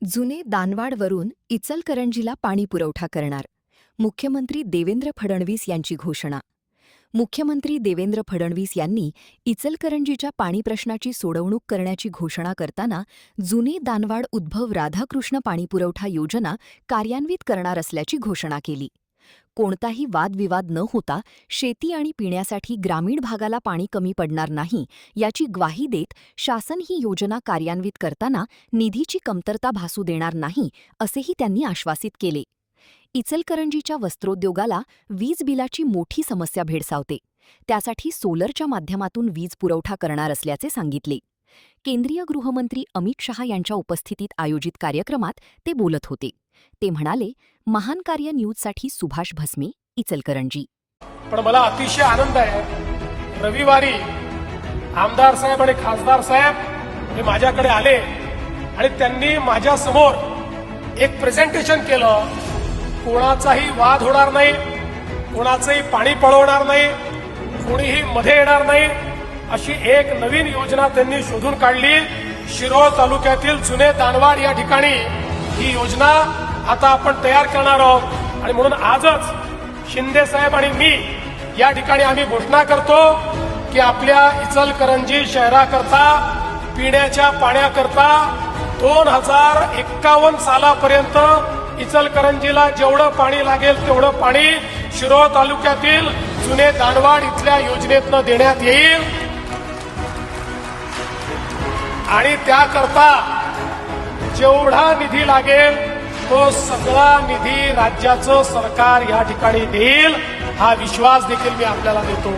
जुने दानवाडवरून इचलकरंजीला पाणी पुरवठा करणार. मुख्यमंत्री देवेंद्र फडणवीस यांची घोषणा. मुख्यमंत्री देवेंद्र फडणवीस यांनी इचलकरंजीच्या पाणी प्रश्नाची सोडवणूक करण्याची घोषणा करताना जुने दानवाड उद्भव राधाकृष्ण पाणीपुरवठा योजना कार्यान्वित करणार असल्याची घोषणा केली. कोणताही वादविवाद न होता शेती आणि पिण्यासाठी ग्रामीण भागाला पाणी कमी पडणार नाही याची ग्वाही देत शासन ही योजना कार्यान्वित करताना निधीची कमतरता भासू देणार नाही असेही त्यांनी आश्वासित केले. इचलकरंजीच्या वस्त्रोद्योगाला वीज बिलाची मोठी समस्या भेडसावते. त्यासाठी सोलरच्या माध्यमातून वीज पुरवठा करणार असल्याचे सांगितले. केंद्रीय गृहमंत्री अमित शहा यांच्या उपस्थितीत आयोजित कार्यक्रमात ते बोलत होते. ते म्हणाले, महान कार्य न्यूजसाठी सुभाष भस्मे, इचलकरंजी. पण मला अतिशय आनंद आहे, रविवारी आमदार साहेब आणि खासदार साहेब हे माझ्याकडे आले आणि त्यांनी माझ्या समोर एक प्रेझेंटेशन केलं. कोणाचाही वाद होणार नाही, कोणाचंही पाणी पळवणार नाही, कोणीही मध्ये येणार नाही अशी एक नवीन योजना त्यांनी शोधून काढली. शिरोळ तालुक्यातील जुने दानवाड या ठिकाणी ही योजना आता आपण तयार करणार आहोत आणि म्हणून आजच शिंदे साहेब आणि मी या ठिकाणी आम्ही घोषणा करतो की आपल्या इचलकरंजी शहराकरता पिण्याच्या पाण्याकरता 2051 सालापर्यंत इचलकरंजीला जेवढं पाणी लागेल तेवढं पाणी शिरोळ तालुक्यातील जुने दानवाड इथल्या योजनेतनं देण्यात येईल आणि त्याकरता जेवढा निधी लागेल तो सगळा निधी राज्याचं सरकार या ठिकाणी देईल हा विश्वास देखील मी आपल्याला देतो.